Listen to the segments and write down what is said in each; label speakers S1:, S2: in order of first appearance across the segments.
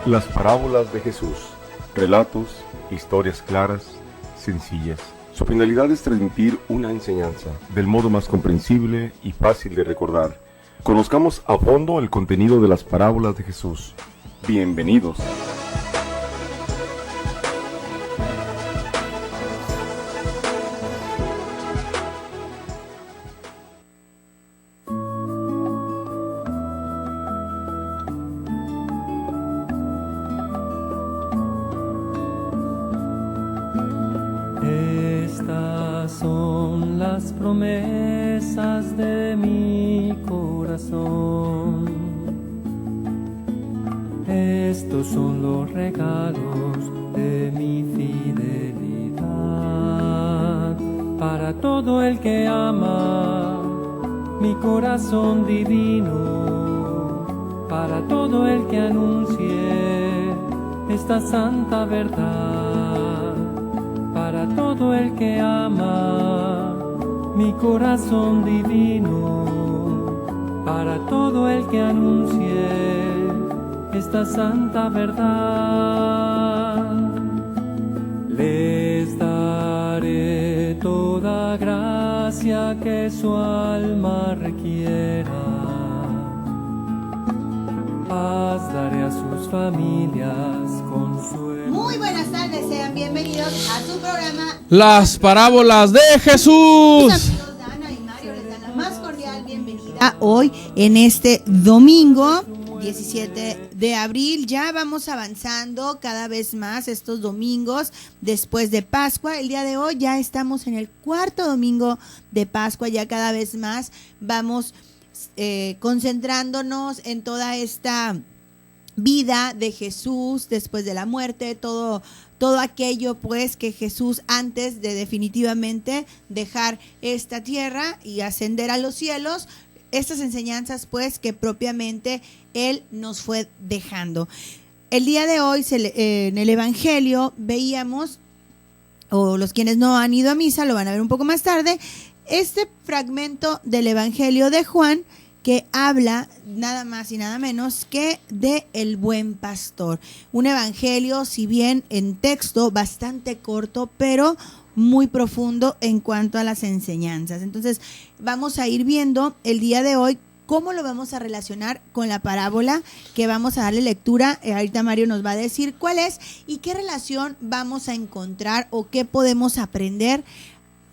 S1: Las parábolas de Jesús. Relatos, historias claras, sencillas. Su finalidad es transmitir una enseñanza del modo más comprensible y fácil de recordar. Conozcamos a fondo el contenido de las parábolas de Jesús. Bienvenidos.
S2: Estas son las promesas de mi corazón. Estos son los regalos de mi fidelidad. Para todo el que ama mi corazón divino, para todo el que anuncie esta santa verdad, para todo el que ama mi corazón divino, para todo el que anuncie esta santa verdad. Les daré toda gracia que su alma requiera. Paz daré a sus familias, consuelo.
S3: Muy buenas tardes, sean bienvenidos a su programa
S4: Las parábolas de Jesús.
S3: Sus amigos Dana y Mario les dan la más cordial bienvenida hoy en este domingo 17 de abril. Ya vamos avanzando cada vez más estos domingos después de Pascua. El día de hoy ya estamos en el cuarto domingo de Pascua, ya cada vez más vamos concentrándonos en toda esta vida de Jesús después de la muerte, todo aquello pues que Jesús antes de definitivamente dejar esta tierra y ascender a los cielos, estas enseñanzas pues que propiamente Él nos fue dejando. El día de hoy en el Evangelio veíamos, o los quienes no han ido a misa lo van a ver un poco más tarde, este fragmento del Evangelio de Juan que habla nada más y nada menos que de el buen pastor. Un evangelio, si bien en texto bastante corto, pero muy profundo en cuanto a las enseñanzas. Entonces, vamos a ir viendo el día de hoy cómo lo vamos a relacionar con la parábola que vamos a darle lectura. Ahorita Mario nos va a decir cuál es y qué relación vamos a encontrar o qué podemos aprender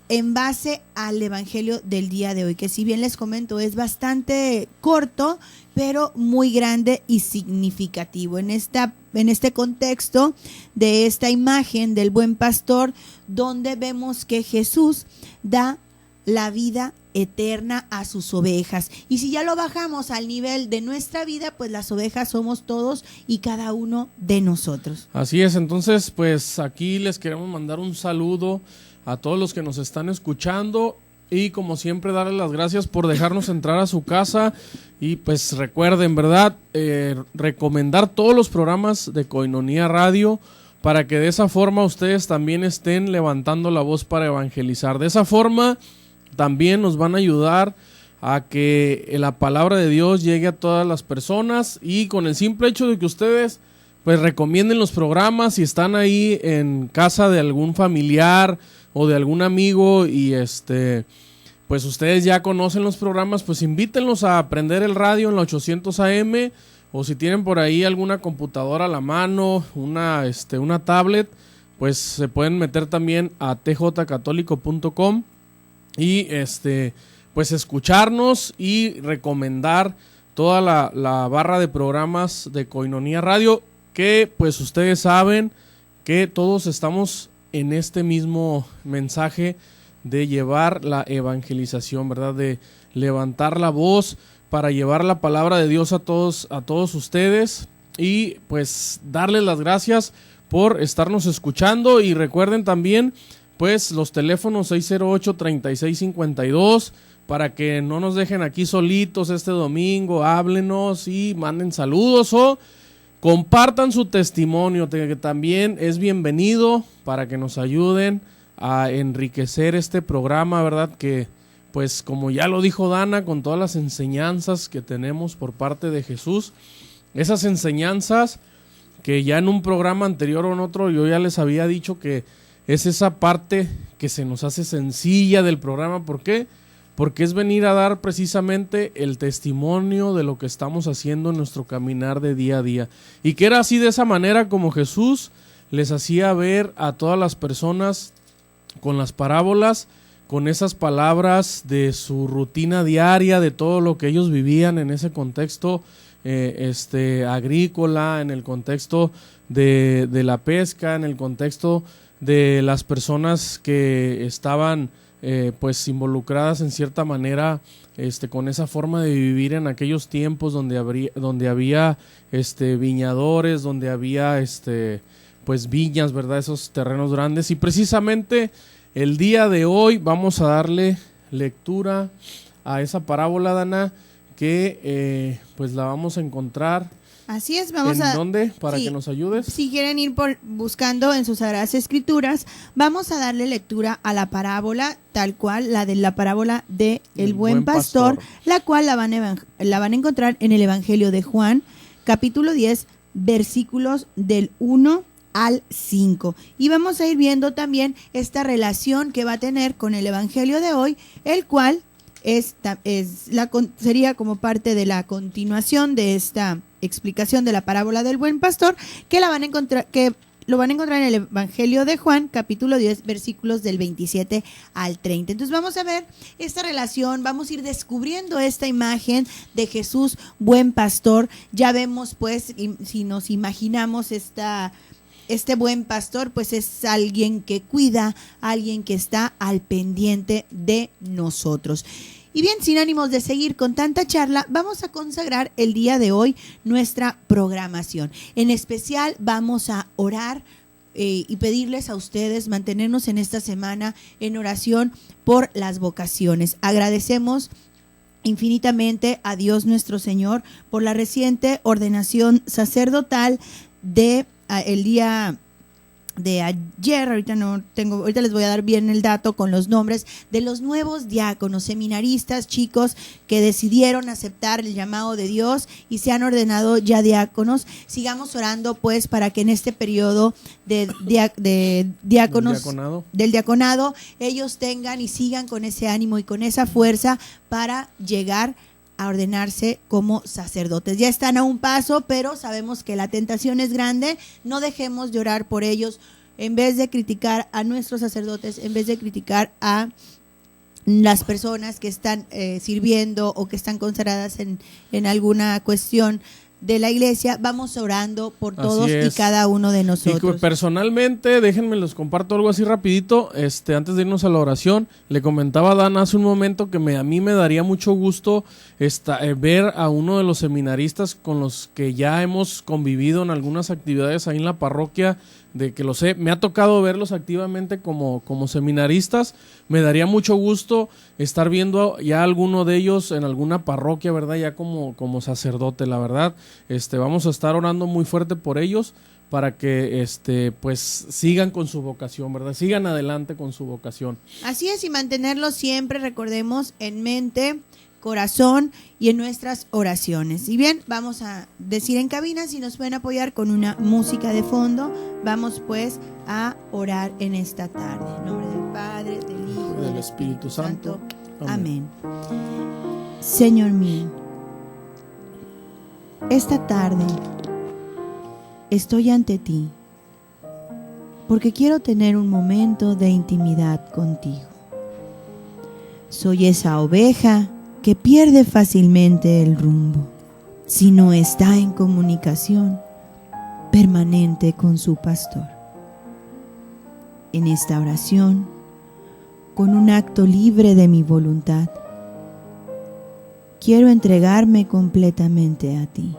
S3: en base al evangelio del día de hoy, que si bien les comento es bastante corto, pero muy grande y significativo en este contexto de esta imagen del buen pastor, donde vemos que Jesús da la vida eterna a sus ovejas. Y si ya lo bajamos al nivel de nuestra vida, pues las ovejas somos todos y cada uno de nosotros.
S4: Así es, entonces pues aquí les queremos mandar un saludo a todos los que nos están escuchando y como siempre darles las gracias por dejarnos entrar a su casa y pues recuerden, ¿verdad? Recomendar todos los programas de Koinonia Radio para que de esa forma ustedes también estén levantando la voz para evangelizar. De esa forma también nos van a ayudar a que la palabra de Dios llegue a todas las personas y con el simple hecho de que ustedes pues recomienden los programas, si están ahí en casa de algún familiar o de algún amigo y pues ustedes ya conocen los programas, pues invítenlos a aprender el radio en la 800 AM o si tienen por ahí alguna computadora a la mano, una tablet, pues se pueden meter también a tjcatólico.com y pues escucharnos y recomendar toda la barra de programas de Koinonia Radio, que pues ustedes saben que todos estamos en este mismo mensaje de llevar la evangelización, ¿verdad? De levantar la voz para llevar la palabra de Dios a todos ustedes y pues darles las gracias por estarnos escuchando y recuerden también pues los teléfonos 608-3652 para que no nos dejen aquí solitos este domingo, háblenos y manden saludos o compartan su testimonio, que también es bienvenido para que nos ayuden a enriquecer este programa, ¿verdad? Que pues como ya lo dijo Dana, con todas las enseñanzas que tenemos por parte de Jesús, esas enseñanzas que ya en un programa anterior o en otro yo ya les había dicho que es esa parte que se nos hace sencilla del programa. ¿Por qué? Porque es venir a dar precisamente el testimonio de lo que estamos haciendo en nuestro caminar de día a día. Y que era así, de esa manera como Jesús les hacía ver a todas las personas con las parábolas, con esas palabras de su rutina diaria, de todo lo que ellos vivían en ese contexto agrícola, en el contexto de la pesca, en el contexto de las personas que estaban pues involucradas en cierta manera con esa forma de vivir en aquellos tiempos donde había viñadores, donde había pues viñas, ¿verdad? Esos terrenos grandes. Y precisamente el día de hoy vamos a darle lectura a esa parábola, Dana, que pues la vamos a encontrar.
S3: Así es,
S4: ¿En dónde? Para que nos ayudes.
S3: Si quieren ir buscando en sus Sagradas Escrituras, vamos a darle lectura a la parábola, tal cual, la de la parábola de el buen pastor, la cual la van a encontrar en el Evangelio de Juan, capítulo 10, versículos del 1 al 5. Y vamos a ir viendo también esta relación que va a tener con el Evangelio de hoy, el cual sería como parte de la continuación de esta explicación de la parábola del buen pastor, que lo van a encontrar en el Evangelio de Juan, capítulo 10, versículos del 27 al 30. Entonces vamos a ver esta relación, vamos a ir descubriendo esta imagen de Jesús, buen pastor. Ya vemos, pues, si nos imaginamos este buen pastor, pues es alguien que cuida, alguien que está al pendiente de nosotros. Y bien, sin ánimos de seguir con tanta charla, vamos a consagrar el día de hoy nuestra programación. En especial vamos a orar y pedirles a ustedes mantenernos en esta semana en oración por las vocaciones. Agradecemos infinitamente a Dios nuestro Señor por la reciente ordenación sacerdotal de el día de ayer. Ahorita les voy a dar bien el dato con los nombres de los nuevos diáconos, seminaristas, chicos que decidieron aceptar el llamado de Dios y se han ordenado ya diáconos. Sigamos orando, pues, para que en este periodo del diaconado ellos tengan y sigan con ese ánimo y con esa fuerza para llegar a ordenarse como sacerdotes. Ya están a un paso, pero sabemos que la tentación es grande. No dejemos de orar por ellos. En vez de criticar a nuestros sacerdotes, en vez de criticar a las personas que están sirviendo o que están consagradas en alguna cuestión de la iglesia, vamos orando por todos y cada uno de nosotros.
S4: Y personalmente, déjenme les comparto algo así rapidito, antes de irnos a la oración. Le comentaba a Dan hace un momento que a mí me daría mucho gusto ver a uno de los seminaristas con los que ya hemos convivido en algunas actividades ahí en la parroquia, de que me ha tocado verlos activamente como seminaristas. Me daría mucho gusto estar viendo ya alguno de ellos en alguna parroquia, ¿verdad? Ya como sacerdote, la verdad. Vamos a estar orando muy fuerte por ellos para que pues sigan con su vocación, ¿verdad? Sigan adelante con su vocación.
S3: Así es, y mantenerlos siempre, recordemos, en mente, corazón y en nuestras oraciones. Y bien, vamos a decir en cabina si nos pueden apoyar con una música de fondo. Vamos pues a orar en esta tarde. En nombre del Padre, del Hijo y del Espíritu Santo. Amén. Señor mío, esta tarde estoy ante ti porque quiero tener un momento de intimidad contigo. Soy esa oveja que pierde fácilmente el rumbo si no está en comunicación permanente con su pastor. En esta oración, con un acto libre de mi voluntad, quiero entregarme completamente a ti.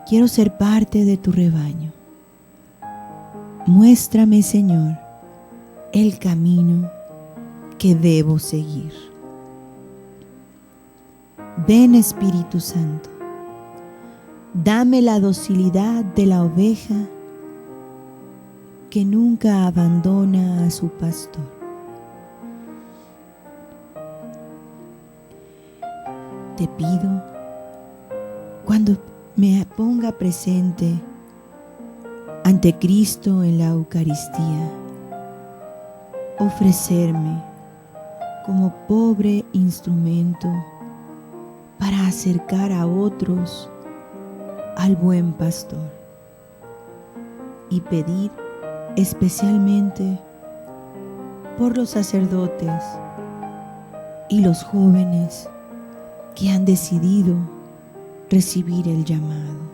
S3: Quiero ser parte de tu rebaño. Muéstrame, Señor, el camino que debo seguir. Ven, Espíritu Santo, dame la docilidad de la oveja que nunca abandona a su pastor. Te pido, cuando me ponga presente ante Cristo en la Eucaristía, ofrecerme como pobre instrumento para acercar a otros al buen pastor y pedir especialmente por los sacerdotes y los jóvenes que han decidido recibir el llamado.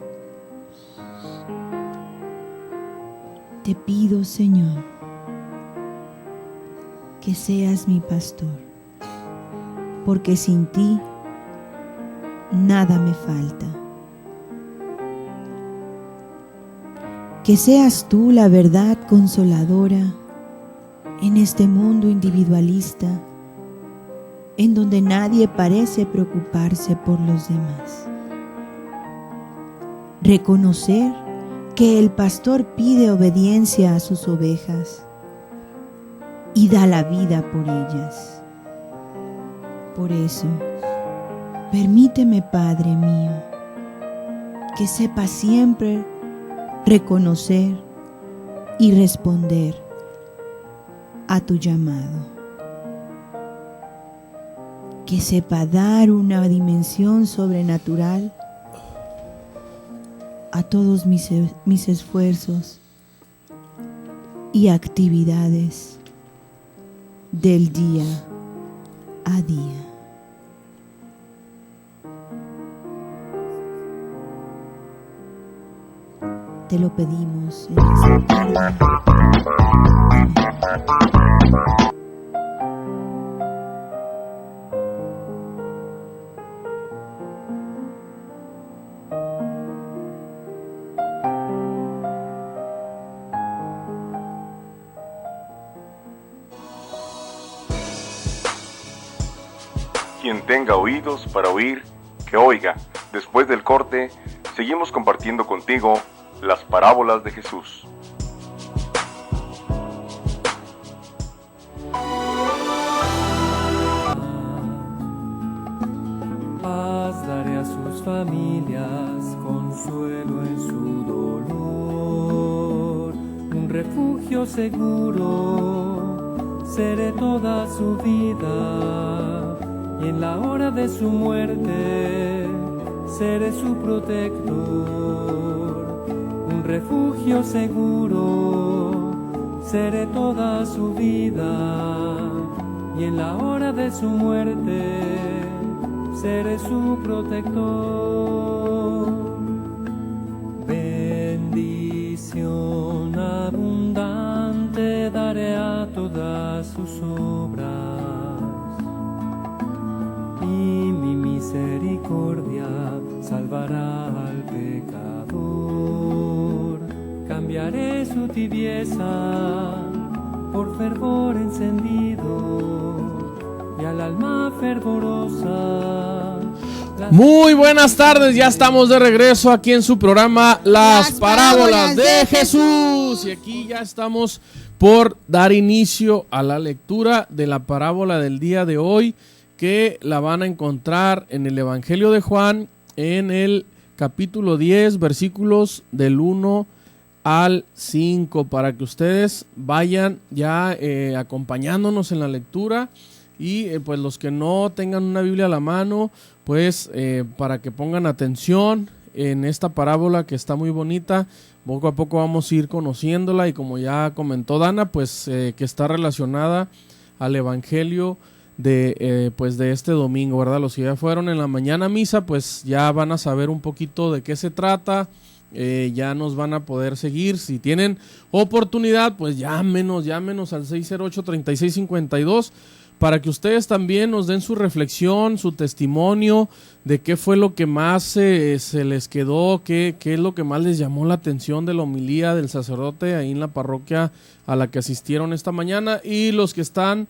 S3: Te pido, Señor, que seas mi pastor, porque sin ti nada me falta. Que seas tú la verdad consoladora en este mundo individualista, en donde nadie parece preocuparse por los demás. Reconocer que el pastor pide obediencia a sus ovejas y da la vida por ellas. Por eso, permíteme, Padre mío, que sepa siempre reconocer y responder a tu llamado. Que sepa dar una dimensión sobrenatural a todos mis esfuerzos y actividades del día a día. Te lo pedimos en esta tarde. Amén.
S1: Quien tenga oídos para oír, que oiga. Después del corte, seguimos compartiendo contigo las parábolas de Jesús.
S2: Paz daré a sus familias, consuelo en su dolor, un refugio seguro, seré toda su vida, y en la hora de su muerte seré su protector, un refugio seguro, seré toda su vida, y en la hora de su muerte seré su protector. Bendición abundante daré a todas sus obras, y mi misericordia salvará al pecador. Cambiaré su tibieza por fervor encendido, y al alma fervorosa.
S4: Muy buenas tardes, ya estamos de regreso aquí en su programa Las Parábolas de Jesús. Y aquí ya estamos por dar inicio a la lectura de la parábola del día de hoy, que la van a encontrar en el Evangelio de Juan, en el capítulo 10, versículos del 1 al 5, para que ustedes vayan ya acompañándonos en la lectura. Y pues los que no tengan una Biblia a la mano, pues para que pongan atención en esta parábola que está muy bonita. Poco a poco vamos a ir conociéndola, y como ya comentó Dana, pues que está relacionada al Evangelio de este domingo, ¿verdad? Los que ya fueron en la mañana a misa, pues ya van a saber un poquito de qué se trata. Ya nos van a poder seguir. Si tienen oportunidad, pues llámenos al 608-3652, para que ustedes también nos den su reflexión, su testimonio de qué fue lo que más se les quedó, qué es lo que más les llamó la atención de la homilía del sacerdote ahí en la parroquia a la que asistieron esta mañana. Y los que están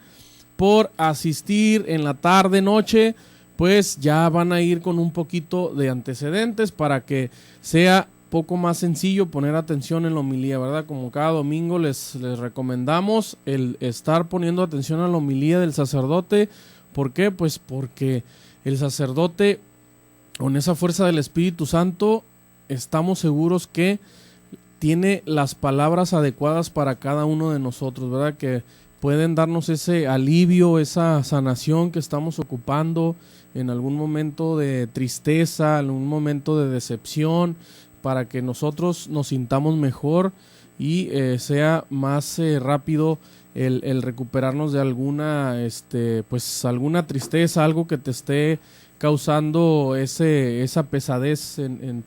S4: por asistir en la tarde, noche, pues ya van a ir con un poquito de antecedentes para que sea poco más sencillo poner atención en la homilía, ¿verdad? Como cada domingo les recomendamos el estar poniendo atención a la homilía del sacerdote. ¿Por qué? Pues porque el sacerdote, con esa fuerza del Espíritu Santo, estamos seguros que tiene las palabras adecuadas para cada uno de nosotros, ¿verdad? Que pueden darnos ese alivio, esa sanación que estamos ocupando en algún momento de tristeza, en algún momento de decepción, para que nosotros nos sintamos mejor y sea más rápido el recuperarnos de alguna alguna tristeza, algo que te esté causando esa pesadez en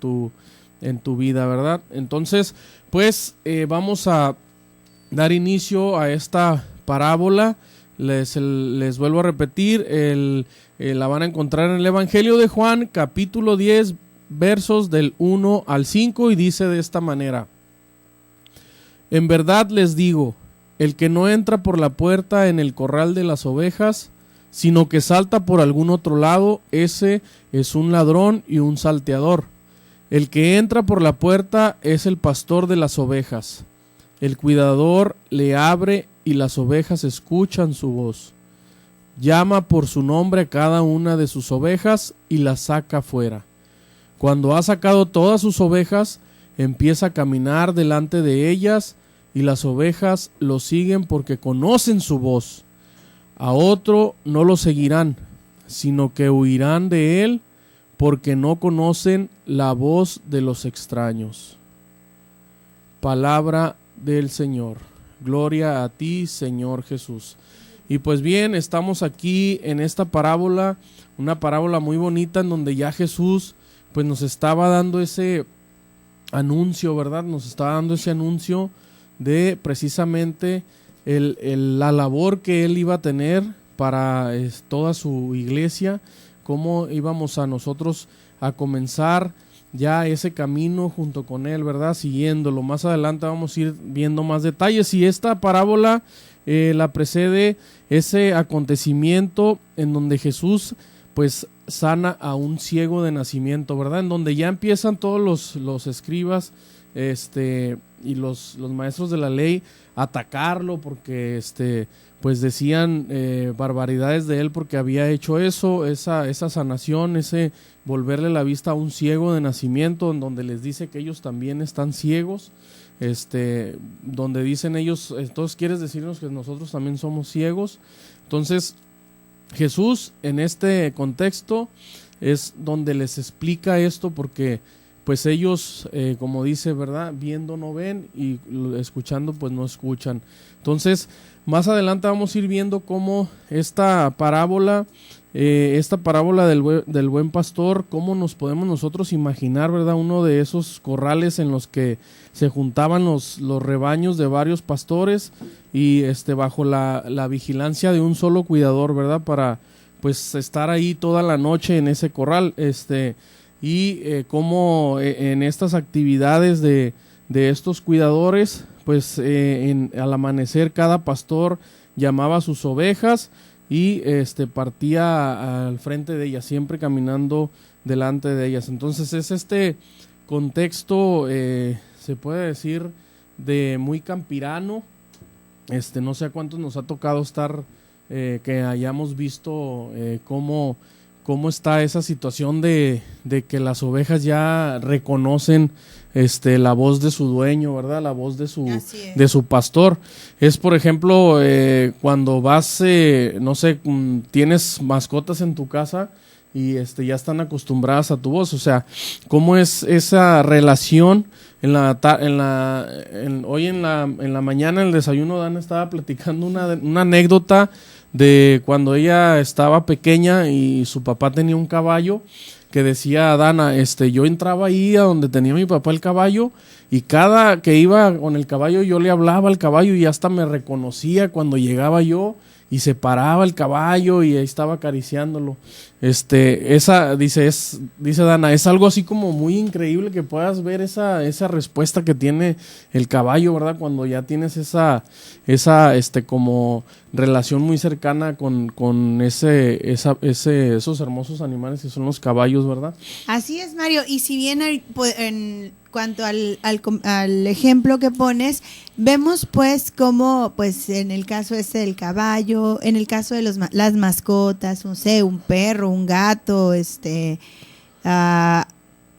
S4: tu vida, ¿verdad? Entonces, pues vamos a dar inicio a esta parábola. Les vuelvo a repetir, la van a encontrar en el Evangelio de Juan, capítulo 10, versos del 1 al 5, y dice de esta manera: En verdad les digo, el que no entra por la puerta en el corral de las ovejas, sino que salta por algún otro lado, ese es un ladrón y un salteador. El que entra por la puerta es el pastor de las ovejas. El cuidador le abre y las ovejas escuchan su voz. Llama por su nombre a cada una de sus ovejas y las saca fuera. Cuando ha sacado todas sus ovejas, empieza a caminar delante de ellas y las ovejas lo siguen porque conocen su voz. A otro no lo seguirán, sino que huirán de él porque no conocen la voz de los extraños. Palabra del Señor. Gloria a ti, Señor Jesús. Y pues bien, estamos aquí en esta parábola, una parábola muy bonita en donde ya Jesús pues nos estaba dando ese anuncio, ¿verdad? Nos estaba dando ese anuncio de precisamente la labor que él iba a tener para toda su iglesia, cómo íbamos a nosotros a comenzar ya ese camino junto con él, ¿verdad? Siguiéndolo. Más adelante vamos a ir viendo más detalles, y esta parábola la precede ese acontecimiento en donde Jesús pues sana a un ciego de nacimiento, ¿verdad? En donde ya empiezan todos los escribas y los maestros de la ley a atacarlo porque pues decían barbaridades de él porque había hecho esa sanación, ese volverle la vista a un ciego de nacimiento, en donde les dice que ellos también están ciegos, donde dicen ellos, entonces quieres decirnos que nosotros también somos ciegos. Entonces Jesús en este contexto es donde les explica esto, porque pues ellos, como dice, ¿verdad? Viendo no ven y escuchando pues no escuchan. Entonces, más adelante vamos a ir viendo cómo esta parábola del buen pastor, cómo nos podemos nosotros imaginar, ¿verdad? Uno de esos corrales en los que se juntaban los rebaños de varios pastores y bajo la vigilancia de un solo cuidador, ¿verdad? Para pues estar ahí toda la noche en ese corral, y cómo en estas actividades de estos cuidadores, pues al amanecer cada pastor llamaba a sus ovejas y partía al frente de ellas, siempre caminando delante de ellas. Entonces es este contexto, se puede decir, de muy campirano. No sé a cuántos nos ha tocado estar, que hayamos visto cómo está esa situación de que las ovejas ya reconocen la voz de su dueño, ¿verdad? La voz de su pastor. Es, por ejemplo, cuando vas, no sé, tienes mascotas en tu casa y ya están acostumbradas a tu voz. O sea, ¿cómo es esa relación? Hoy en la mañana en el desayuno Dan estaba platicando una anécdota de cuando ella estaba pequeña y su papá tenía un caballo, que decía Dana, yo entraba ahí a donde tenía mi papá el caballo, y cada que iba con el caballo yo le hablaba al caballo y hasta me reconocía cuando llegaba yo y se paraba el caballo y ahí estaba acariciándolo. Dice Dana, es algo así como muy increíble que puedas ver esa respuesta que tiene el caballo, ¿verdad? Cuando ya tienes esa como relación muy cercana con esos hermosos animales que son los caballos, ¿verdad?
S3: Así es, Mario. Y si bien en cuanto al ejemplo que pones, vemos pues cómo, pues en el caso del caballo, en el caso de las mascotas, no sé, un perro, un gato,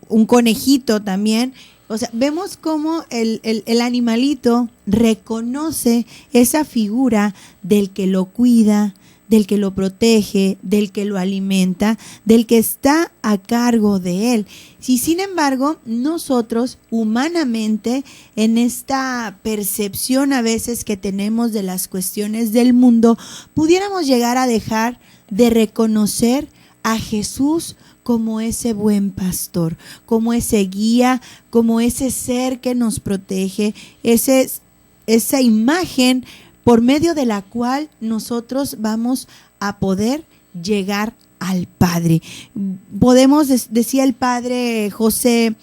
S3: un conejito también, O sea, vemos cómo el animalito reconoce esa figura del que lo cuida, del que lo protege, del que lo alimenta, del que está a cargo de él. Y sin embargo, nosotros humanamente, en esta percepción a veces que tenemos de las cuestiones del mundo, pudiéramos llegar a dejar de reconocer a Jesús como ese buen pastor, como ese guía, como ese ser que nos protege, esa imagen por medio de la cual nosotros vamos a poder llegar al Padre. Podemos, decía el padre José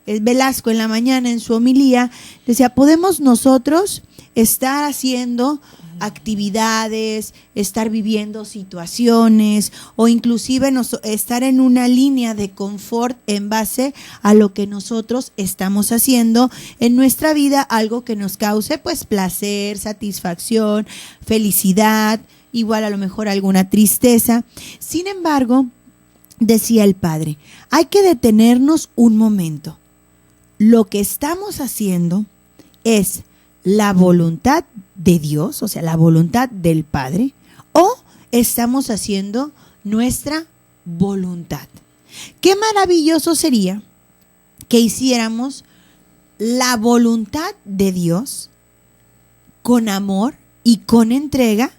S3: Velasco en la mañana en su homilía, decía, podemos nosotros estar haciendo actividades, estar viviendo situaciones o inclusive estar en una línea de confort en base a lo que nosotros estamos haciendo en nuestra vida, algo que nos cause pues placer, satisfacción, felicidad, igual a lo mejor alguna tristeza. Sin embargo, decía el padre, hay que detenernos un momento. Lo que estamos haciendo es la voluntad de Dios, o sea, la voluntad del Padre, o estamos haciendo nuestra voluntad. Qué maravilloso sería que hiciéramos la voluntad de Dios con amor y con entrega,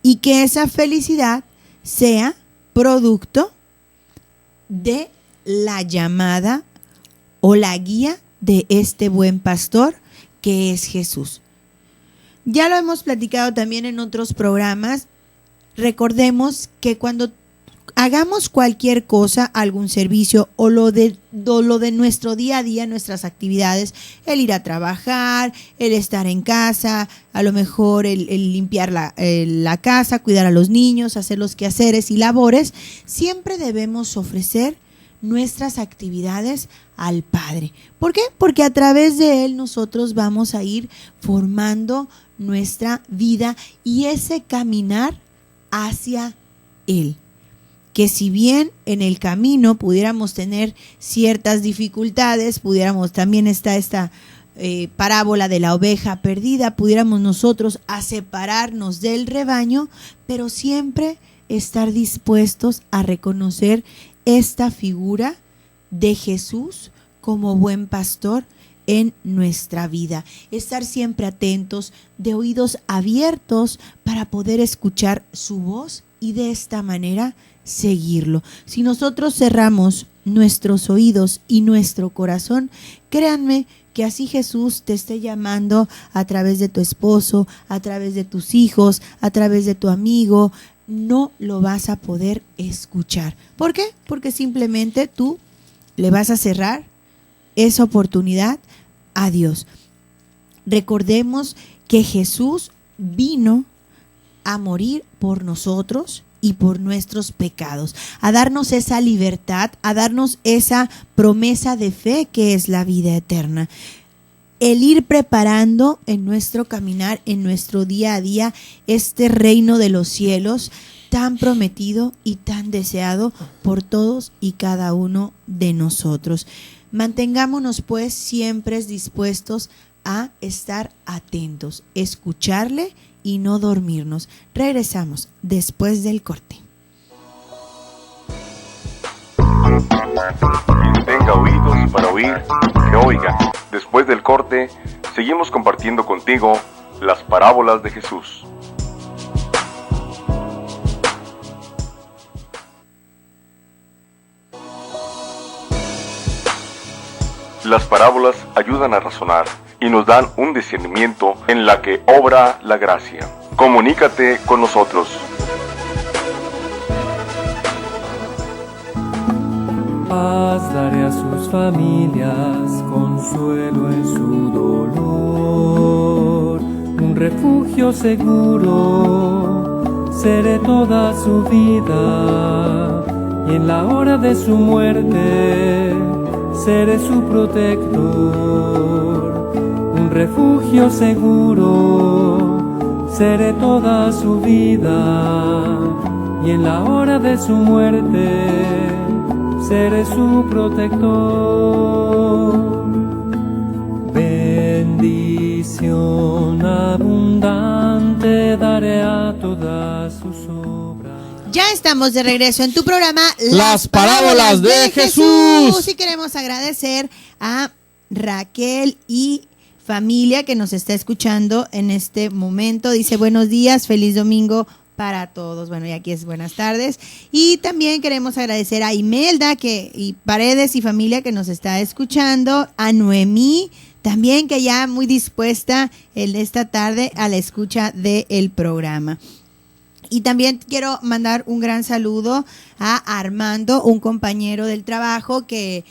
S3: y que esa felicidad sea producto de la llamada o la guía de este buen pastor que es Jesús. Ya lo hemos platicado también en otros programas. Recordemos que cuando hagamos cualquier cosa, algún servicio o lo de nuestro día a día, nuestras actividades, el ir a trabajar, el estar en casa, a lo mejor el limpiar la casa, cuidar a los niños, hacer los quehaceres y labores, siempre debemos ofrecer nuestras actividades al Padre. ¿Por qué? Porque a través de Él nosotros vamos a ir formando nuestra vida y ese caminar hacia Él. Que si bien en el camino pudiéramos tener ciertas dificultades, pudiéramos también esta parábola de la oveja perdida, pudiéramos nosotros a separarnos del rebaño, pero siempre estar dispuestos a reconocer esta figura de Jesús como buen pastor en nuestra vida. Estar siempre atentos, de oídos abiertos para poder escuchar su voz y de esta manera seguirlo. Si nosotros cerramos nuestros oídos y nuestro corazón, créanme que así Jesús te esté llamando a través de tu esposo, a través de tus hijos, a través de tu amigo, no lo vas a poder escuchar. ¿Por qué? Porque simplemente tú le vas a cerrar esa oportunidad a Dios. Recordemos que Jesús vino a morir por nosotros y por nuestros pecados, a darnos esa libertad, a darnos esa promesa de fe que es la vida eterna. El ir preparando en nuestro caminar, en nuestro día a día, este reino de los cielos tan prometido y tan deseado por todos y cada uno de nosotros. Mantengámonos pues siempre dispuestos a estar atentos, escucharle y no dormirnos. Regresamos después del corte.
S1: Tenga oídos para oír, que oiga. Después del corte, seguimos compartiendo contigo las parábolas de Jesús. Las parábolas ayudan a razonar y nos dan un discernimiento en la que obra la gracia. Comunícate con nosotros.
S2: Paz daré a sus familias, consuelo en su dolor, un refugio seguro, seré toda su vida, y en la hora de su muerte, seré su protector, un refugio seguro, seré toda su vida, y en la hora de su muerte, seré su protector. bendición abundante daré a todas sus obras.
S3: Ya estamos de regreso en tu programa
S4: Las Parábolas de Jesús.
S3: Y queremos agradecer a Raquel y familia que nos está escuchando en este momento. Dice buenos días, feliz domingo para todos. Bueno, y aquí es buenas tardes. Y también queremos agradecer a Imelda y Paredes y familia que nos está escuchando. A Noemí también, que ya muy dispuesta esta tarde a la escucha del programa. Y también quiero mandar un gran saludo a Armando, un compañero del trabajo que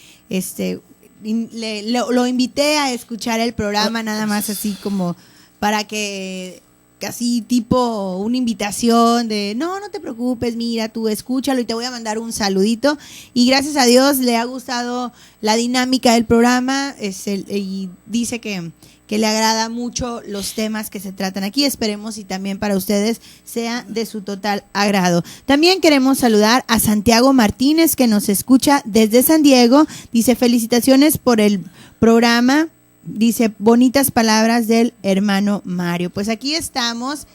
S3: lo invité a escuchar el programa, nada más así como para que casi tipo una invitación de no te preocupes, mira, tú escúchalo y te voy a mandar un saludito. Y gracias a Dios le ha gustado la dinámica del programa y dice que le agrada mucho los temas que se tratan aquí. Esperemos y también para ustedes sea de su total agrado. También queremos saludar a Santiago Martínez, que nos escucha desde San Diego. Dice felicitaciones por el programa. Dice bonitas palabras del hermano Mario. Pues aquí estamos,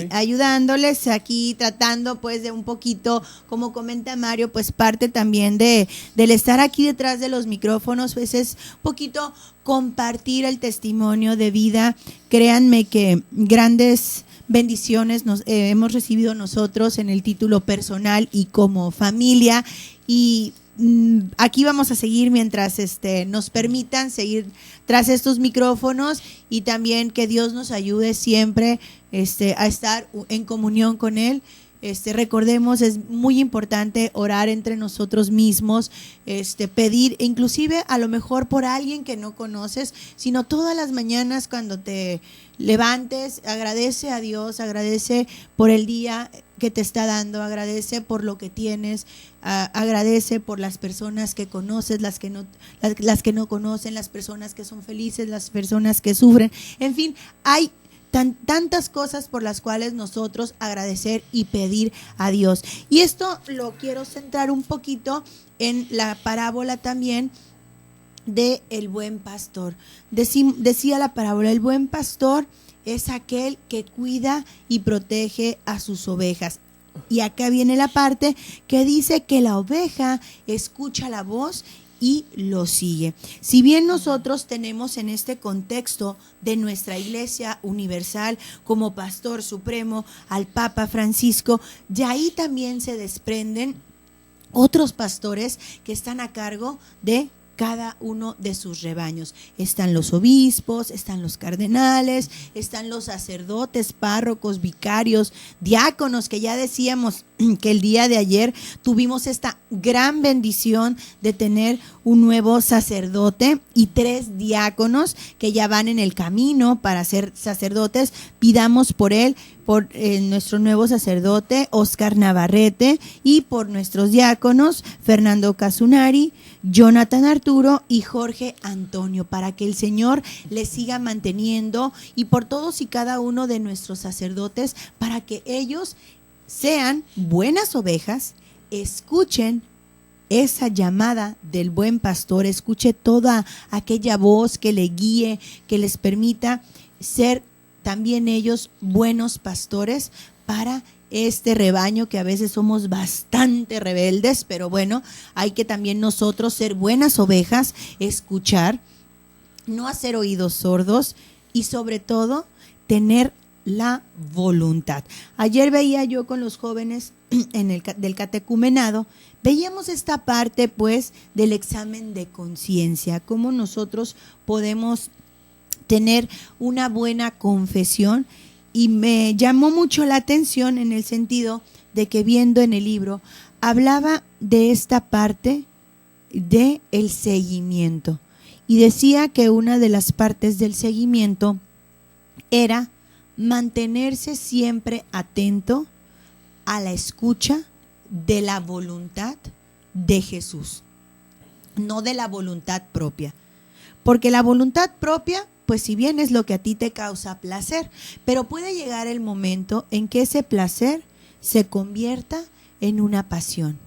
S3: ayudándoles aquí, tratando pues de un poquito, como comenta Mario, pues parte también del estar aquí detrás de los micrófonos, pues es poquito compartir el testimonio de vida. Créanme que grandes bendiciones hemos recibido nosotros en el título personal y como familia, y aquí vamos a seguir mientras nos permitan seguir tras estos micrófonos, y también que Dios nos ayude siempre a estar en comunión con Él. Recordemos, es muy importante orar entre nosotros mismos, pedir, inclusive a lo mejor por alguien que no conoces, sino todas las mañanas cuando te levantes, agradece a Dios, agradece por el día que te está dando, agradece por lo que tienes, agradece por las personas que conoces, las que no conocen, las personas que son felices, las personas que sufren. En fin, hay tantas cosas por las cuales nosotros agradecer y pedir a Dios. Y esto lo quiero centrar un poquito en la parábola también de el buen pastor. Decía la parábola, el buen pastor es aquel que cuida y protege a sus ovejas. Y acá viene la parte que dice que la oveja escucha la voz y lo sigue. Si bien nosotros tenemos en este contexto de nuestra Iglesia Universal como pastor supremo al Papa Francisco, de ahí también se desprenden otros pastores que están a cargo de cada uno de sus rebaños. Están los obispos, están los cardenales, están los sacerdotes, párrocos, vicarios, diáconos, que ya decíamos que el día de ayer tuvimos esta gran bendición de tener un nuevo sacerdote y 3 diáconos que ya van en el camino para ser sacerdotes. Pidamos por él, por nuestro nuevo sacerdote Oscar Navarrete, y por nuestros diáconos Fernando Casunari, Jonathan Arturo y Jorge Antonio, para que el Señor les siga manteniendo, y por todos y cada uno de nuestros sacerdotes, para que ellos sean buenas ovejas, escuchen esa llamada del buen pastor, escuche toda aquella voz que le guíe, que les permita ser también ellos buenos pastores para este rebaño, que a veces somos bastante rebeldes, pero bueno, hay que también nosotros ser buenas ovejas, escuchar, no hacer oídos sordos y sobre todo tener la voluntad. Ayer veía yo con los jóvenes del catecumenado, veíamos esta parte pues del examen de conciencia, cómo nosotros podemos tener una buena confesión, y me llamó mucho la atención en el sentido de que, viendo en el libro, hablaba de esta parte de el seguimiento, y decía que una de las partes del seguimiento era mantenerse siempre atento a la escucha de la voluntad de Jesús, no de la voluntad propia, porque la voluntad propia, pues si bien es lo que a ti te causa placer, pero puede llegar el momento en que ese placer se convierta en una pasión,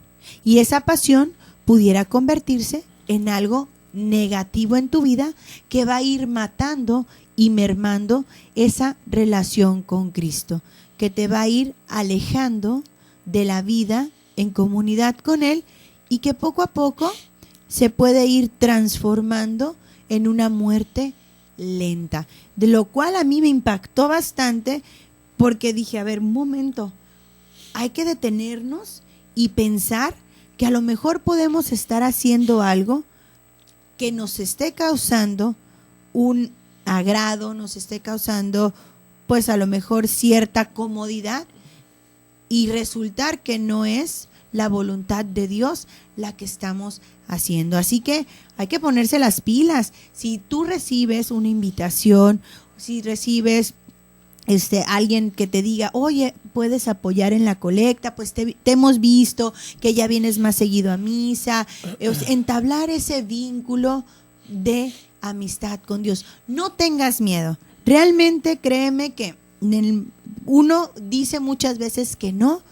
S3: y esa pasión pudiera convertirse en algo negativo en tu vida que va a ir matando y mermando esa relación con Cristo, que te va a ir alejando de la vida en comunidad con Él y que poco a poco se puede ir transformando en una muerte lenta, de lo cual a mí me impactó bastante porque dije, a ver, un momento, hay que detenernos y pensar que a lo mejor podemos estar haciendo algo que nos esté causando un agrado, nos esté causando pues a lo mejor cierta comodidad y resultar que no es la voluntad de Dios la que estamos haciendo. Así que hay que ponerse las pilas. Si tú recibes una invitación, si recibes alguien que te diga, oye, puedes apoyar en la colecta, pues te hemos visto que ya vienes más seguido a misa, entablar ese vínculo de amistad con Dios. No tengas miedo. Realmente créeme que uno dice muchas veces que no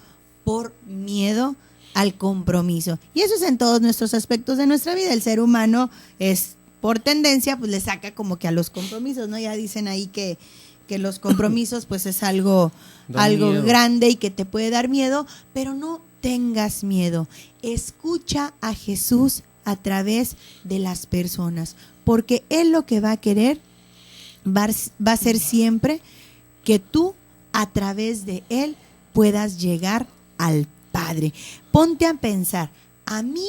S3: por miedo al compromiso. Y eso es en todos nuestros aspectos de nuestra vida. El ser humano es, por tendencia, pues le saca como que a los compromisos, ¿no? Ya dicen ahí que los compromisos pues es algo grande y que te puede dar miedo, pero no tengas miedo. Escucha a Jesús a través de las personas, porque Él lo que va a querer va a ser siempre que tú a través de Él puedas llegar al Padre. Ponte a pensar, a mí,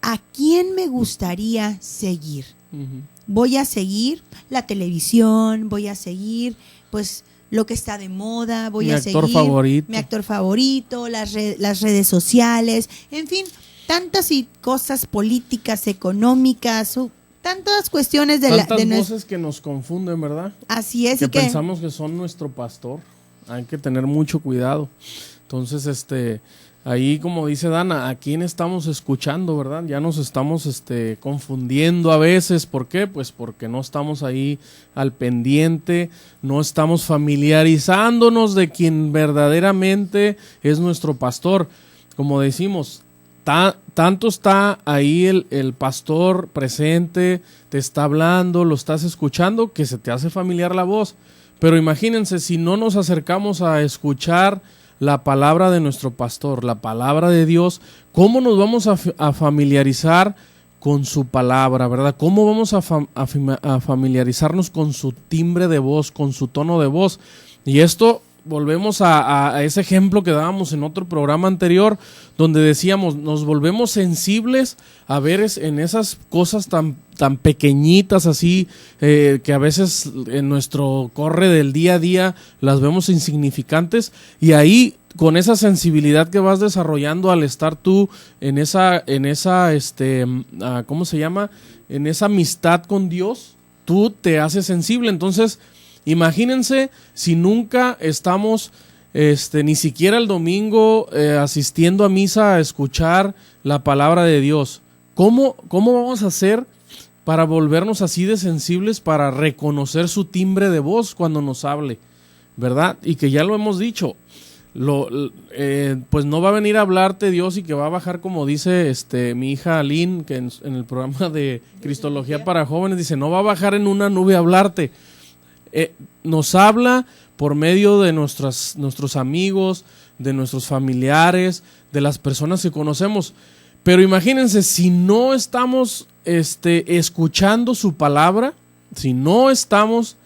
S3: ¿a quién me gustaría seguir? Uh-huh. Voy a seguir la televisión, voy a seguir pues lo que está de moda, voy a seguir mi actor favorito, las redes sociales, en fin, tantas cosas políticas, económicas, tantas cuestiones de
S4: voces que nos confunden, ¿verdad?
S3: Así es.
S4: Que pensamos que son nuestro pastor. Hay que tener mucho cuidado. Entonces, ahí, como dice Dana, ¿a quién estamos escuchando, verdad? Ya nos estamos confundiendo a veces. ¿Por qué? Pues porque no estamos ahí al pendiente, no estamos familiarizándonos de quien verdaderamente es nuestro pastor. Como decimos, tanto está ahí el pastor presente, te está hablando, lo estás escuchando, que se te hace familiar la voz. Pero imagínense, si no nos acercamos a escuchar la palabra de nuestro pastor, la palabra de Dios, ¿cómo nos vamos a familiarizar con su palabra, verdad? ¿Cómo vamos a familiarizarnos con su timbre de voz, con su tono de voz? Y esto, volvemos a ese ejemplo que dábamos en otro programa anterior, donde decíamos, nos volvemos sensibles a ver en esas cosas tan pequeñitas así, que a veces en nuestro corre del día a día las vemos insignificantes, y ahí con esa sensibilidad que vas desarrollando al estar tú en esa ¿cómo se llama? En esa amistad con Dios, tú te haces sensible. Entonces, imagínense si nunca estamos ni siquiera el domingo asistiendo a misa a escuchar la palabra de Dios. ¿Cómo vamos a hacer para volvernos así de sensibles, para reconocer su timbre de voz cuando nos hable, verdad? Y que ya lo hemos dicho, pues no va a venir a hablarte Dios y que va a bajar, como dice mi hija Aline, que en el programa de Cristología para Jóvenes dice, no va a bajar en una nube a hablarte. Nos habla por medio de nuestros amigos, de nuestros familiares, de las personas que conocemos. Pero imagínense, si no estamos escuchando su palabra, si no estamos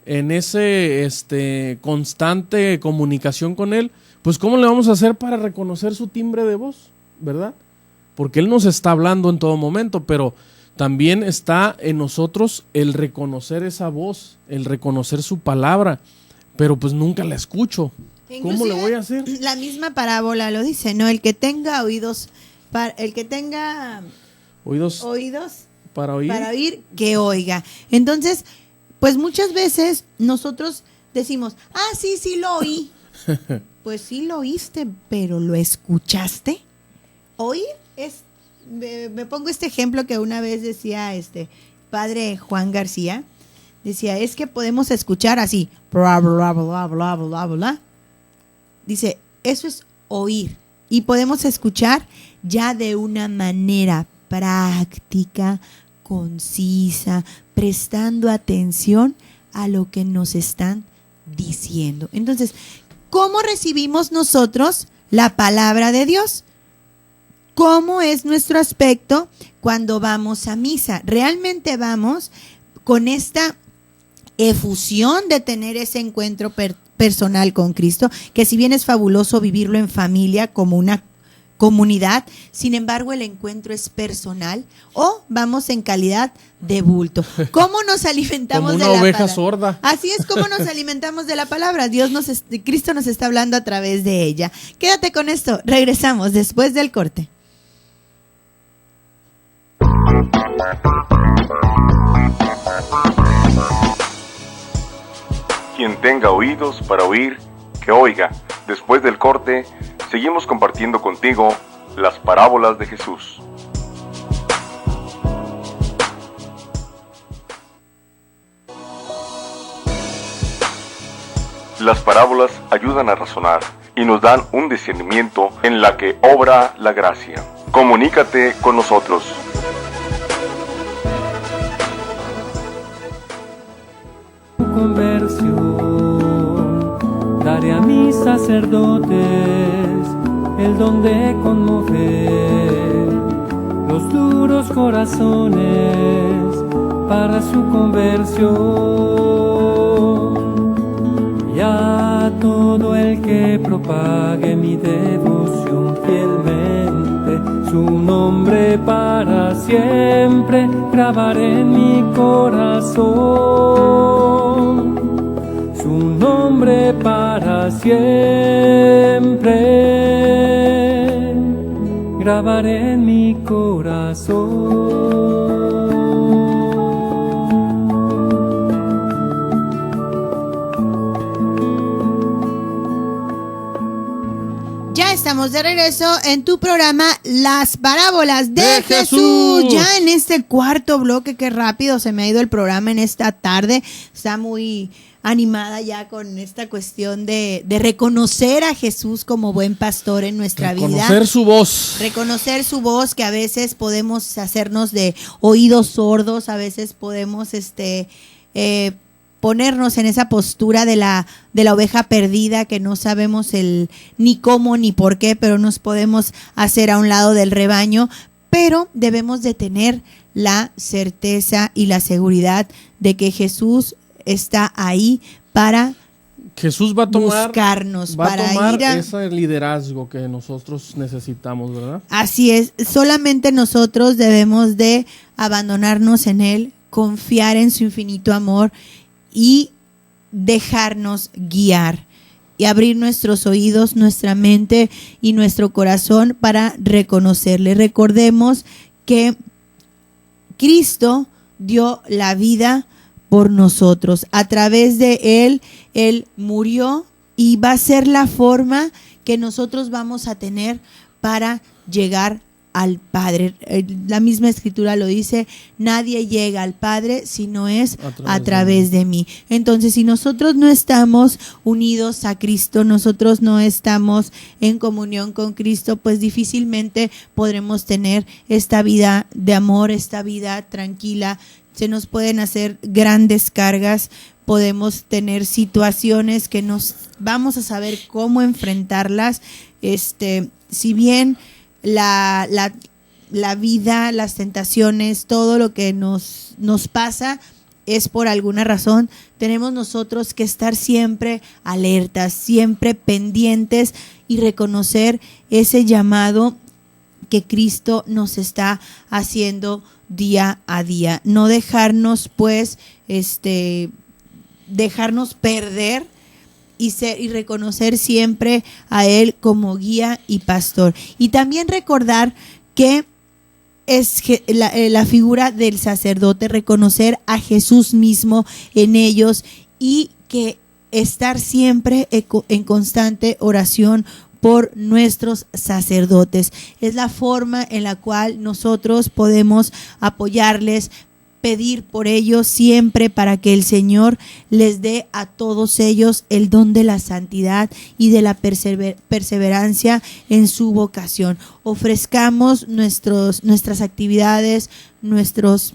S4: en ese constante comunicación con Él, pues ¿cómo le vamos a hacer para reconocer su timbre de voz, verdad? Porque Él nos está hablando en todo momento, pero también está en nosotros el reconocer esa voz, el reconocer su palabra, pero pues nunca la escucho. ¿Cómo le voy a hacer?
S3: La misma parábola lo dice, ¿no? El que tenga oídos para oír, que oiga. Entonces, pues muchas veces nosotros decimos, sí lo oí. Pues sí lo oíste, pero ¿lo escuchaste? Oír es... Me pongo este ejemplo que una vez decía padre Juan García, decía, es que podemos escuchar así, bla, bla, bla, bla, bla, bla. Dice, eso es oír. Y podemos escuchar ya de una manera práctica, concisa, prestando atención a lo que nos están diciendo. Entonces, ¿cómo recibimos nosotros la palabra de Dios? ¿Cómo es nuestro aspecto cuando vamos a misa? ¿Realmente vamos con esta efusión de tener ese encuentro personal con Cristo? Que si bien es fabuloso vivirlo en familia como una comunidad, sin embargo el encuentro es personal, o vamos en calidad de bulto. ¿Cómo nos alimentamos
S4: como
S3: de
S4: una
S3: la
S4: oveja
S3: palabra?
S4: sorda.
S3: Así es como nos alimentamos de la palabra. Cristo nos está hablando a través de ella. Quédate con esto, regresamos después del corte.
S1: Quien tenga oídos para oír, que oiga. Después del corte, seguimos compartiendo contigo las parábolas de Jesús. Las parábolas ayudan a razonar y nos dan un discernimiento en la que obra la gracia. Comunícate con nosotros.
S2: Conversión, daré a mis sacerdotes el don de conmover los duros corazones para su conversión, y a todo el que propague mi devoción fielmente, su nombre para siempre grabaré en mi corazón, su nombre para siempre grabaré en mi corazón.
S3: Ya estamos de regreso en tu programa Las Parábolas de Jesús.
S4: Jesús.
S3: Ya en este cuarto bloque, qué rápido se me ha ido el programa en esta tarde. Está muy animada ya con esta cuestión de reconocer a Jesús como buen pastor en nuestra vida.
S4: Reconocer su voz.
S3: Reconocer su voz, que a veces podemos hacernos de oídos sordos, a veces podemos ponernos en esa postura de la oveja perdida, que no sabemos ni cómo ni por qué, pero nos podemos hacer a un lado del rebaño. Pero debemos de tener la certeza y la seguridad de que Jesús está ahí para
S4: Jesús va a tomar,
S3: buscarnos, para
S4: tomar
S3: ir a...
S4: ese liderazgo que nosotros necesitamos, ¿verdad?
S3: Así es, solamente nosotros debemos de abandonarnos en Él, confiar en su infinito amor y dejarnos guiar y abrir nuestros oídos, nuestra mente y nuestro corazón para reconocerle. Recordemos que Cristo dio la vida por nosotros. A través de Él murió, y va a ser la forma que nosotros vamos a tener para llegar al Padre. La misma Escritura lo dice: nadie llega al Padre si no es a través de mí. Entonces, si nosotros no estamos unidos a Cristo, nosotros no estamos en comunión con Cristo, pues difícilmente podremos tener esta vida de amor, esta vida tranquila. Se nos pueden hacer grandes cargas, podemos tener situaciones que nos vamos a saber cómo enfrentarlas. Si bien la vida, las tentaciones, todo lo que nos pasa es por alguna razón, tenemos nosotros que estar siempre alertas, siempre pendientes y reconocer ese llamado que Cristo nos está haciendo día a día. No dejarnos, pues, dejarnos perder y reconocer siempre a Él como guía y pastor. Y también recordar que es la figura del sacerdote, reconocer a Jesús mismo en ellos, y que estar siempre en constante oración por nuestros sacerdotes. Es la forma en la cual nosotros podemos apoyarles, pedir por ellos siempre, para que el Señor les dé a todos ellos el don de la santidad y de la perseverancia en su vocación. Ofrezcamos nuestras actividades, nuestros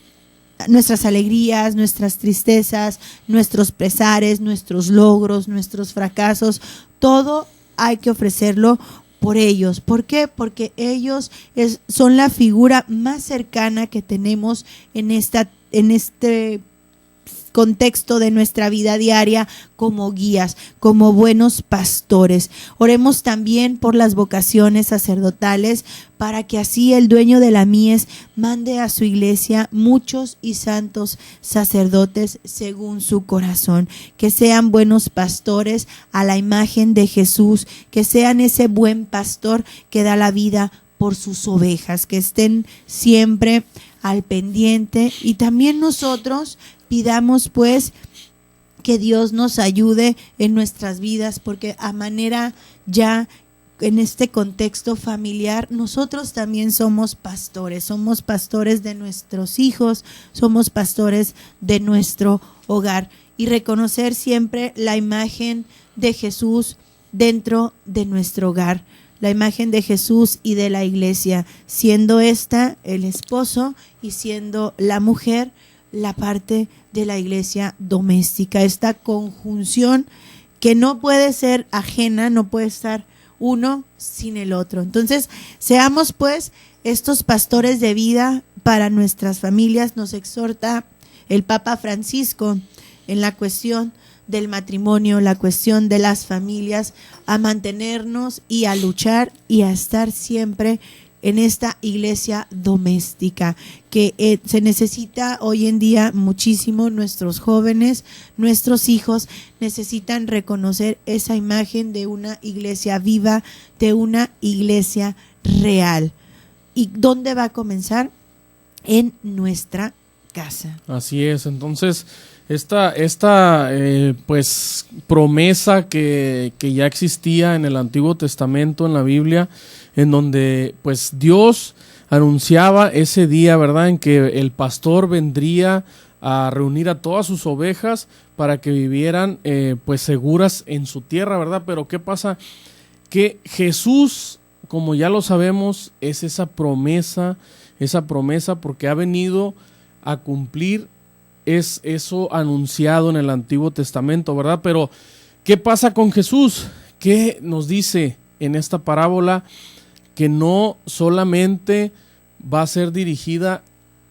S3: nuestras alegrías, nuestras tristezas, nuestros pesares, nuestros logros, nuestros fracasos, todo hay que ofrecerlo por ellos. ¿Por qué? Porque ellos son la figura más cercana que tenemos en este contexto de nuestra vida diaria como guías, como buenos pastores. Oremos también por las vocaciones sacerdotales para que así el dueño de la mies mande a su iglesia muchos y santos sacerdotes según su corazón, que sean buenos pastores a la imagen de Jesús, que sean ese buen pastor que da la vida por sus ovejas, que estén siempre al pendiente. Y también nosotros pidamos pues que Dios nos ayude en nuestras vidas, porque a manera ya en este contexto familiar, nosotros también somos pastores de nuestros hijos, somos pastores de nuestro hogar, y reconocer siempre la imagen de Jesús dentro de nuestro hogar, la imagen de Jesús y de la iglesia, siendo esta el esposo y siendo la mujer la parte de la iglesia doméstica, esta conjunción que no puede ser ajena, no puede estar uno sin el otro. Entonces, seamos pues estos pastores de vida para nuestras familias. Nos exhorta el Papa Francisco en la cuestión del matrimonio, la cuestión de las familias, a mantenernos y a luchar y a estar siempre en esta iglesia doméstica que se necesita hoy en día muchísimo. Nuestros jóvenes, nuestros hijos necesitan reconocer esa imagen de una iglesia viva, de una iglesia real. ¿Y dónde va a comenzar? En nuestra casa.
S4: Así es. Entonces, esta pues promesa que ya existía en el Antiguo Testamento, en la Biblia, en donde pues Dios anunciaba ese día, ¿verdad?, en que el pastor vendría a reunir a todas sus ovejas para que vivieran pues seguras en su tierra, ¿verdad? Pero ¿qué pasa? Que Jesús, como ya lo sabemos, es esa promesa porque ha venido a cumplir es eso anunciado en el Antiguo Testamento, ¿verdad? Pero ¿qué pasa con Jesús? ¿Qué nos dice en esta parábola? Que no solamente va a ser dirigida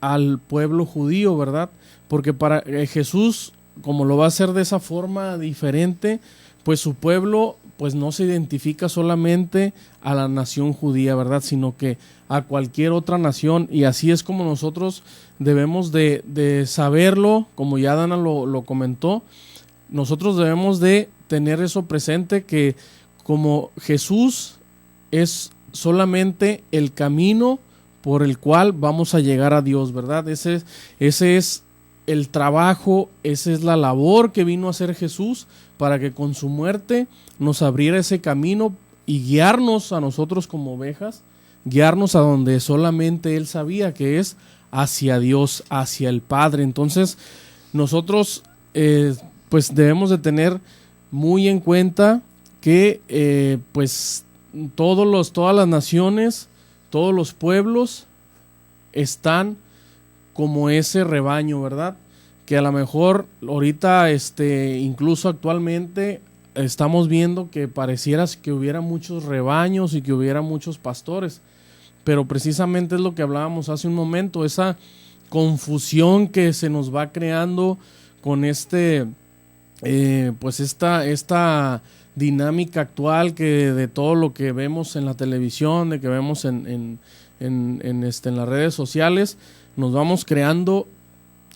S4: al pueblo judío, ¿verdad? Porque para Jesús, como lo va a hacer de esa forma diferente, pues su pueblo pues no se identifica solamente a la nación judía, ¿verdad? Sino que a cualquier otra nación, y así es como nosotros debemos de saberlo, como ya Dana lo comentó. Nosotros debemos de tener eso presente, que como Jesús es solamente el camino por el cual vamos a llegar a Dios, ¿verdad? Ese es el trabajo, esa es la labor que vino a hacer Jesús, para que con su muerte nos abriera ese camino y guiarnos a nosotros como ovejas, guiarnos a donde solamente Él sabía, que es hacia Dios, hacia el Padre. Entonces nosotros pues debemos de tener muy en cuenta que pues todas las naciones, todos los pueblos están como ese rebaño, ¿verdad? Que a lo mejor ahorita, incluso actualmente, estamos viendo que pareciera que hubiera muchos rebaños y que hubiera muchos pastores, pero precisamente es lo que hablábamos hace un momento, esa confusión que se nos va creando con pues esta dinámica actual, que de todo lo que vemos en la televisión, de que vemos en las redes sociales, nos vamos creando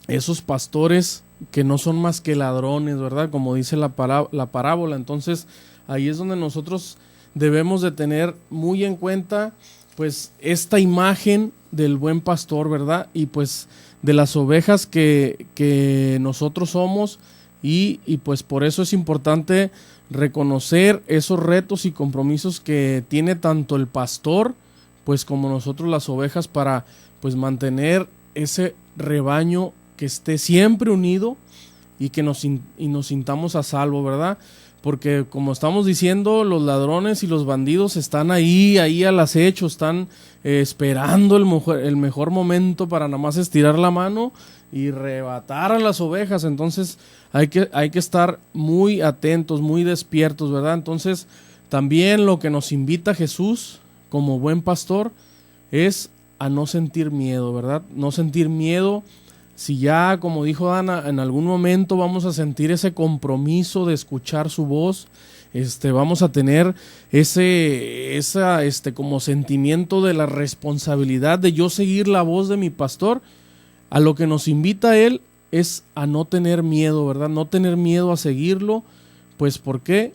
S4: esos pastores que no son más que ladrones, ¿verdad? Como dice la parábola. Entonces ahí es donde nosotros debemos de tener muy en cuenta pues esta imagen del buen pastor, ¿verdad? Y pues de las ovejas que nosotros somos, y pues por eso es importante reconocer esos retos y compromisos que tiene tanto el pastor pues como nosotros las ovejas, para pues mantener ese rebaño que esté siempre unido y que nos sintamos a salvo, ¿verdad? Porque como estamos diciendo, los ladrones y los bandidos están ahí al acecho, están esperando el mejor momento para nada más estirar la mano y arrebatar a las ovejas. Entonces hay que estar muy atentos, muy despiertos, ¿verdad? Entonces también lo que nos invita Jesús como buen pastor es a no sentir miedo, ¿verdad? No sentir miedo. Si ya, como dijo Dana, en algún momento vamos a sentir ese compromiso de escuchar su voz, vamos a tener como sentimiento de la responsabilidad de yo seguir la voz de mi pastor, a lo que nos invita él es a no tener miedo, ¿verdad? No tener miedo a seguirlo. Pues ¿por qué?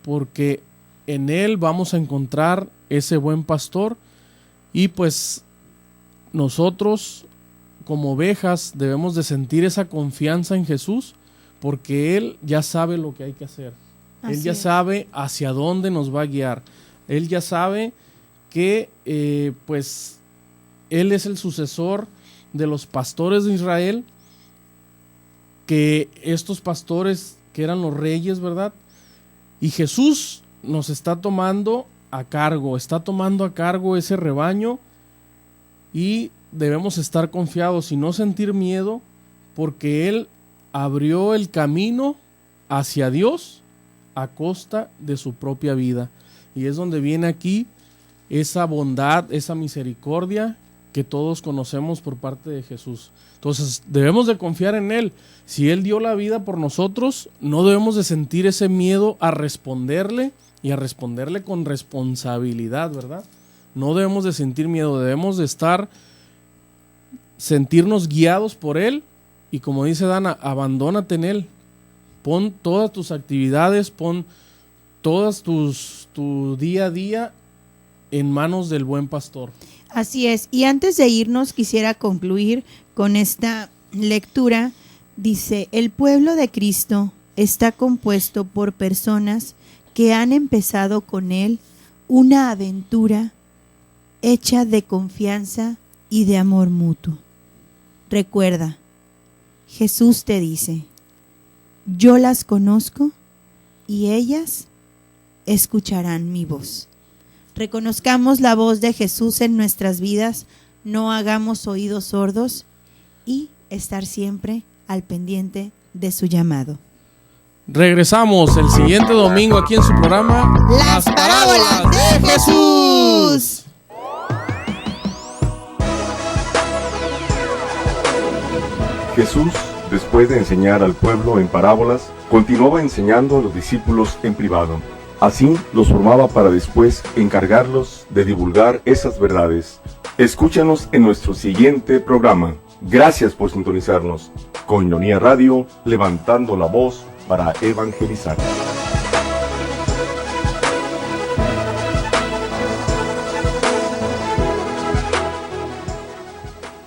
S4: Porque en él vamos a encontrar ese buen pastor, y pues nosotros como ovejas debemos de sentir esa confianza en Jesús, porque él ya sabe lo que hay que hacer. Él ya sabe hacia dónde nos va a guiar. Él ya sabe que pues él es el sucesor de los pastores de Israel, que estos pastores que eran los reyes, ¿verdad? Y Jesús nos está tomando a cargo ese rebaño, y debemos estar confiados y no sentir miedo, porque él abrió el camino hacia Dios a costa de su propia vida. Y es donde viene aquí esa bondad, esa misericordia que todos conocemos por parte de Jesús. Entonces debemos de confiar en él. Si él dio la vida por nosotros, no debemos de sentir ese miedo a responderle, y a responderle con responsabilidad, ¿verdad? No debemos de sentir miedo, debemos de sentirnos guiados por él, y como dice Dana, abandónate en él. Pon todas tus actividades, pon todas tu día a día en manos del buen pastor.
S3: Así es. Y antes de irnos, quisiera concluir con esta lectura. Dice: el pueblo de Cristo está compuesto por personas que han empezado con él una aventura hecha de confianza y de amor mutuo. Recuerda, Jesús te dice: yo las conozco y ellas escucharán mi voz. Reconozcamos la voz de Jesús en nuestras vidas, no hagamos oídos sordos, y estar siempre al pendiente de su llamado.
S4: Regresamos el siguiente domingo aquí en su programa
S3: Las Parábolas de Jesús.
S1: Jesús, después de enseñar al pueblo en parábolas, continuaba enseñando a los discípulos en privado. Así los formaba para después encargarlos de divulgar esas verdades. Escúchanos en nuestro siguiente programa. Gracias por sintonizarnos. Koinonia Radio, levantando la voz para evangelizar.